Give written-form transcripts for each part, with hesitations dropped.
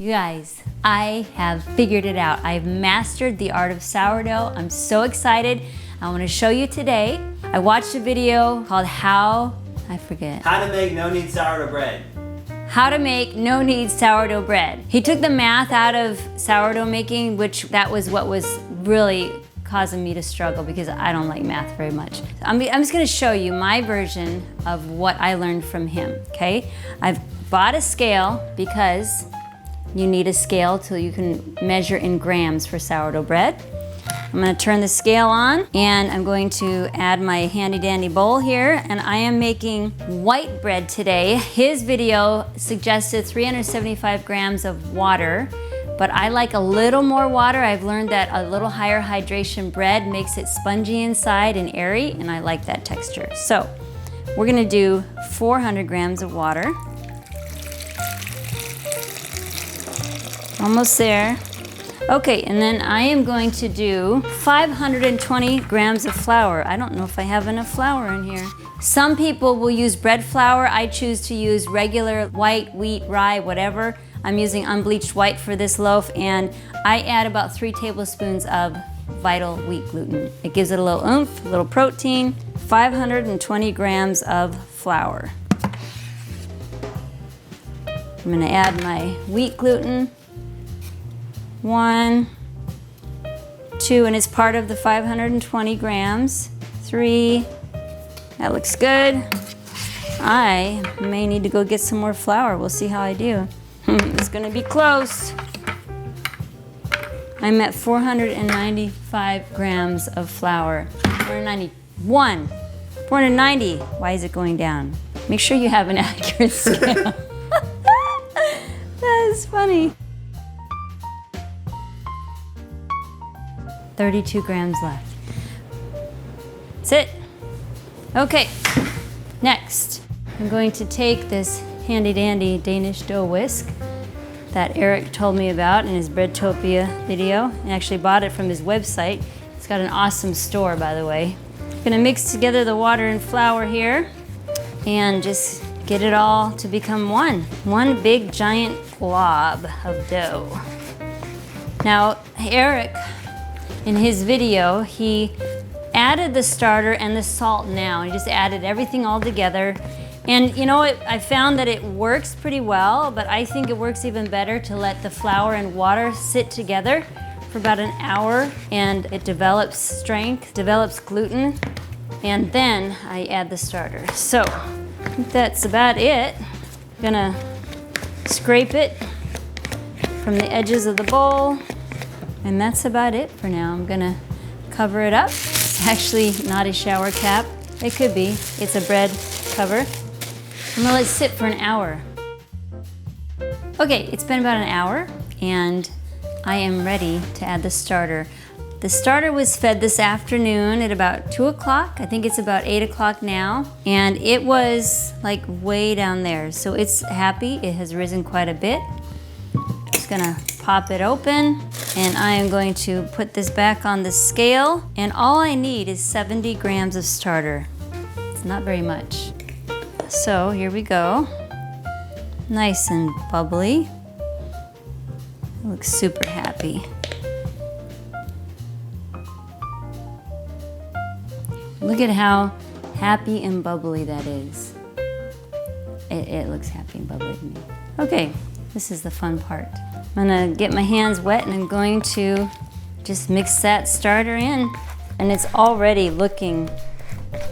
You guys, I have figured it out. I've mastered the art of sourdough. I'm so excited. I want to show you today. I watched a video called How to make no-knead sourdough bread. How to make no-knead sourdough bread. He took the math out of sourdough making, which that was what was really causing me to struggle because I don't like math very much. I'm just gonna show you my version of what I learned from him, okay? I've bought a scale because you need a scale till you can measure in grams for sourdough bread. I'm gonna turn the scale on and I'm going to add my handy dandy bowl here, and I am making white bread today. His video suggested 375 grams of water, but I like a little more water. I've learned that a little higher hydration bread makes it spongy inside and airy, and I like that texture. So we're gonna do 400 grams of water. Almost there. Okay, and then I am going to do 520 grams of flour. I don't know if I have enough flour in here. Some people will use bread flour. I choose to use regular white, wheat, rye, whatever. I'm using unbleached white for this loaf, and I add about 3 tablespoons of Vital wheat gluten. It gives it a little oomph, a little protein. 520 grams of flour. I'm gonna add my wheat gluten. 1, 2, and it's part of the 520 grams. 3, that looks good. I may need to go get some more flour. We'll see how I do. It's gonna be close. I'm at 495 grams of flour. 491, 490. Why is it going down? Make sure you have an accurate scale. That is funny. 32 grams left. That's it. Okay, next, I'm going to take this handy dandy Danish dough whisk that Eric told me about in his Breadtopia video. I actually bought it from his website. It's got an awesome store, by the way. I'm gonna mix together the water and flour here and just get it all to become one big giant glob of dough. Now, Eric, in his video, he added the starter and the salt now. He just added everything all together. And you know what? I found that it works pretty well, but I think it works even better to let the flour and water sit together for about an hour, and it develops strength, develops gluten, and then I add the starter. So I think that's about it. I'm gonna scrape it from the edges of the bowl. And that's about it for now. I'm gonna cover it up. It's actually not a shower cap. It could be. It's a bread cover. I'm gonna let it sit for an hour. Okay, it's been about an hour and I am ready to add the starter. The starter was fed this afternoon at about 2 o'clock. I think it's about 8 o'clock now. And it was like way down there. So it's happy. It has risen quite a bit. Just gonna pop it open, and I am going to put this back on the scale, and all I need is 70 grams of starter. It's not very much. So here we go. Nice and bubbly. It looks super happy. Look at how happy and bubbly that is. It looks happy and bubbly to me. Okay, this is the fun part. I'm gonna get my hands wet and I'm going to just mix that starter in. And it's already looking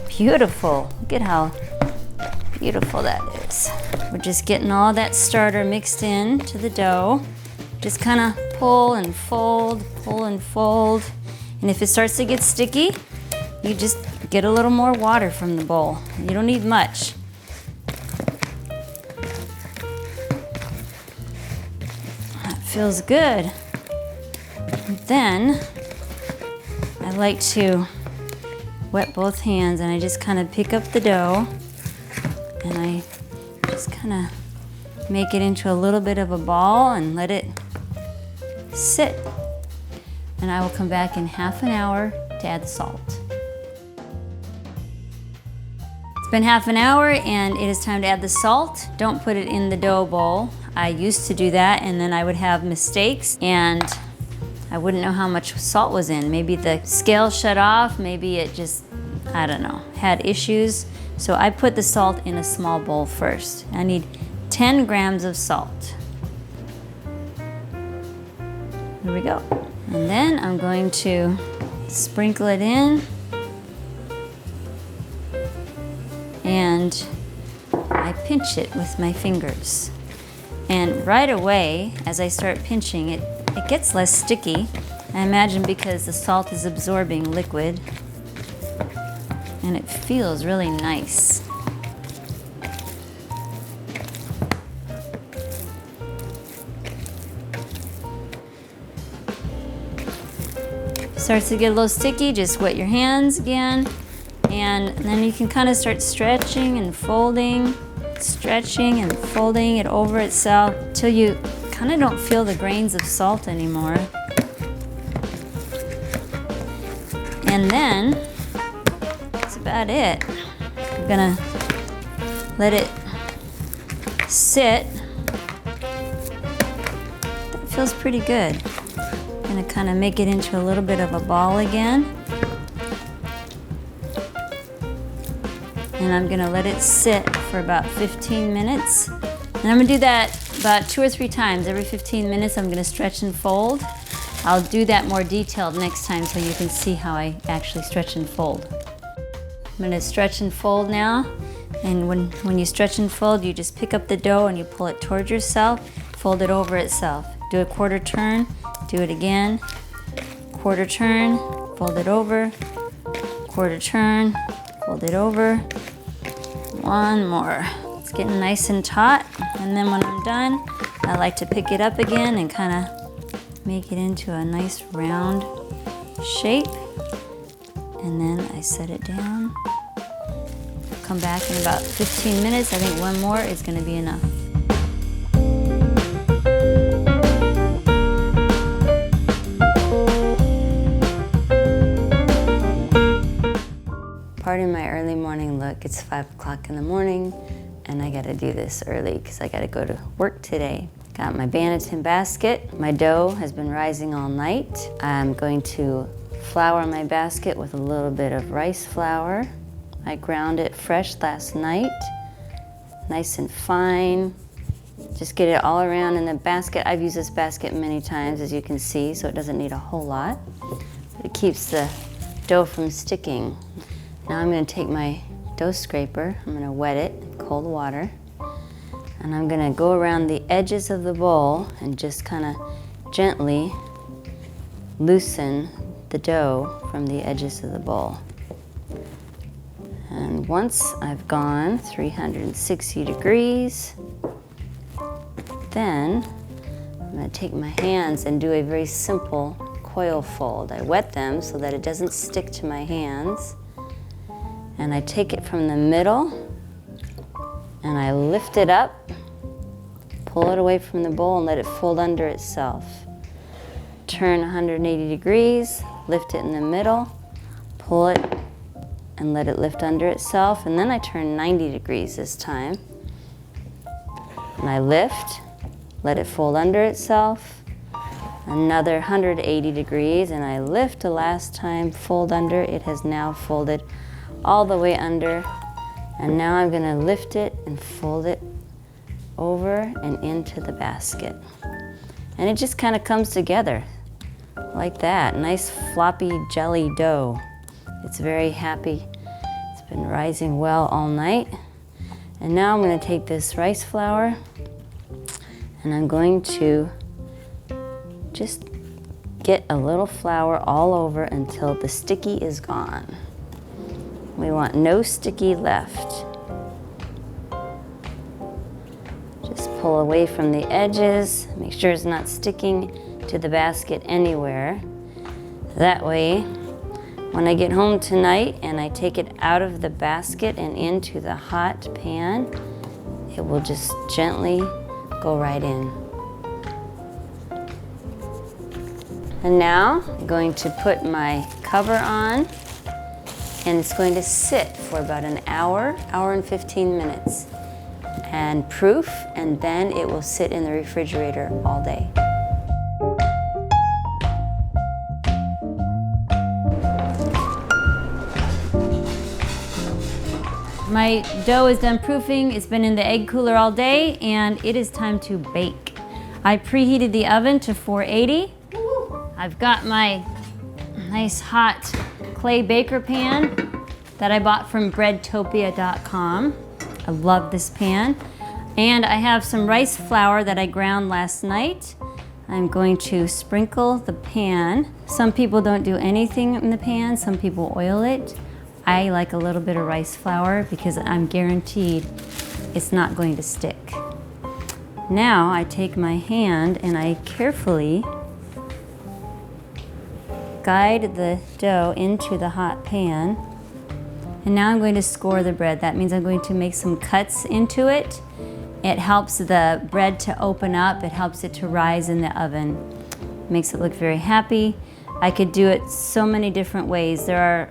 beautiful. Look at how beautiful that is. We're just getting all that starter mixed in to the dough. Just kind of pull and fold, pull and fold. And if it starts to get sticky, you just get a little more water from the bowl. You don't need much. Feels good. And then I like to wet both hands, and I just kind of pick up the dough and I just kind of make it into a little bit of a ball and let it sit. And I will come back in half an hour to add the salt. It's been half an hour and it is time to add the salt. Don't put it in the dough bowl. I used to do that, and then I would have mistakes and I wouldn't know how much salt was in. Maybe the scale shut off, maybe it just, I don't know, had issues. So I put the salt in a small bowl first. I need 10 grams of salt. Here we go. And then I'm going to sprinkle it in. And I pinch it with my fingers. And right away, as I start pinching it, it gets less sticky. I imagine because the salt is absorbing liquid. And it feels really nice. Starts to get a little sticky, just wet your hands again. And then you can kind of start stretching and folding it over itself till you kind of don't feel the grains of salt anymore. And then that's about it. I'm gonna let it sit. That feels pretty good. I'm gonna kind of make it into a little bit of a ball again. And I'm gonna let it sit for about 15 minutes. And I'm gonna do that about 2 or 3 times. Every 15 minutes I'm gonna stretch and fold. I'll do that more detailed next time so you can see how I actually stretch and fold. I'm gonna stretch and fold now. And when you stretch and fold, you just pick up the dough and you pull it towards yourself, fold it over itself. Do a quarter turn, do it again. Quarter turn, fold it over. Quarter turn, fold it over. One more. It's getting nice and taut. And then when I'm done, I like to pick it up again and kind of make it into a nice round shape. And then I set it down. Come back in about 15 minutes. I think one more is going to be enough. Pardon my early morning look. It's 5 o'clock in the morning and I gotta do this early because I gotta go to work today. Got my Banneton basket. My dough has been rising all night. I'm going to flour my basket with a little bit of rice flour. I ground it fresh last night, nice and fine. Just get it all around in the basket. I've used this basket many times, as you can see, so it doesn't need a whole lot. But it keeps the dough from sticking. Now I'm going to take my dough scraper, I'm going to wet it in cold water, and I'm going to go around the edges of the bowl and just kind of gently loosen the dough from the edges of the bowl. And once I've gone 360 degrees, then I'm going to take my hands and do a very simple coil fold. I wet them so that it doesn't stick to my hands. And I take it from the middle and I lift it up, pull it away from the bowl and let it fold under itself. Turn 180 degrees, lift it in the middle, pull it and let it lift under itself. And then I turn 90 degrees this time. And I lift, let it fold under itself. Another 180 degrees and I lift the last time, fold under. It has now folded all the way under, and now I'm gonna lift it and fold it over and into the basket. And it just kind of comes together like that. Nice floppy jelly dough. It's very happy. It's been rising well all night. And now I'm gonna take this rice flour and I'm going to just get a little flour all over until the sticky is gone. We want no sticky left. Just pull away from the edges, make sure it's not sticking to the basket anywhere. That way, when I get home tonight and I take it out of the basket and into the hot pan, it will just gently go right in. And now I'm going to put my cover on. And it's going to sit for about an hour, hour and 15 minutes. and proof, and then it will sit in the refrigerator all day. My dough is done proofing. It's been in the egg cooler all day, and it is time to bake. I preheated the oven to 480. I've got my nice hot clay baker pan that I bought from breadtopia.com. I love this pan. And I have some rice flour that I ground last night. I'm going to sprinkle the pan. Some people don't do anything in the pan, some people oil it. I like a little bit of rice flour because I'm guaranteed it's not going to stick. Now I take my hand and I carefully guide the dough into the hot pan. And now I'm going to score the bread. That means I'm going to make some cuts into it. It helps the bread to open up. It helps it to rise in the oven. Makes it look very happy. I could do it so many different ways. There are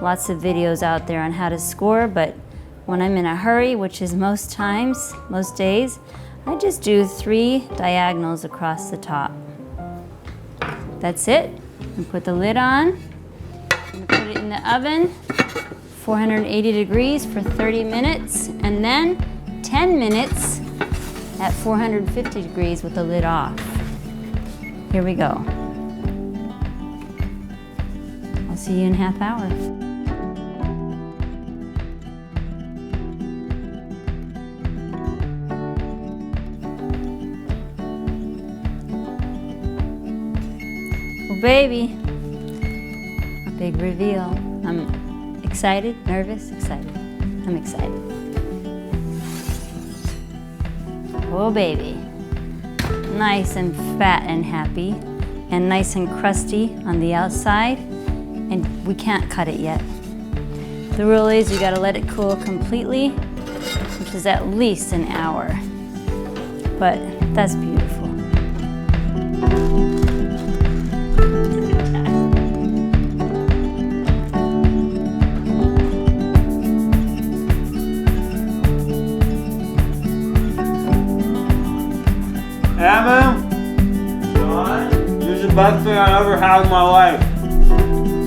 lots of videos out there on how to score, but when I'm in a hurry, which is most times, most days, I just do 3 diagonals across the top. That's it. And put the lid on. And put it in the oven, 480 degrees for 30 minutes, and then 10 minutes at 450 degrees with the lid off. Here we go. I'll see you in a half hour. Oh baby, a big reveal. I'm excited, nervous, excited. I'm excited. Oh baby, nice and fat and happy, and nice and crusty on the outside, and we can't cut it yet. The rule is you gotta let it cool completely, which is at least an hour, but that's beautiful. Emma? John? You're the best thing I ever had in my life.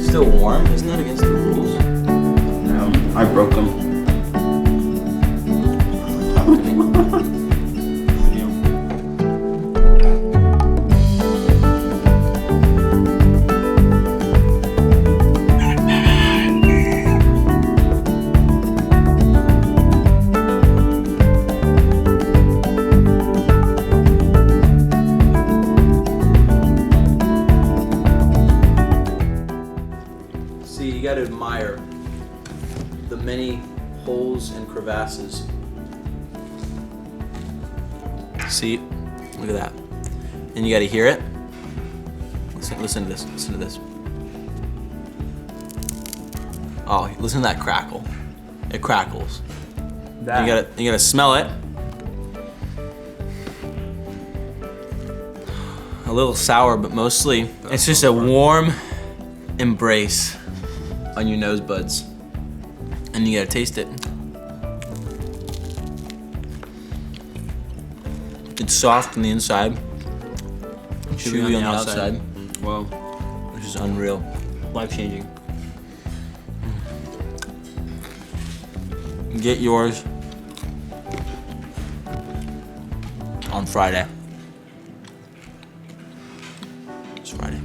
Still warm? Isn't that against the rules? No, I broke them. See, you gotta admire the many holes and crevasses. See, look at that. And you gotta hear it. Listen to this, listen to this. Oh, listen to that crackle. It crackles. You gotta smell it. A little sour, but mostly it's just a warm embrace on your nose buds, and you gotta taste it. It's soft on the inside, chewy on the outside. Whoa, which is unreal, life-changing. Get yours on Friday. It's Friday.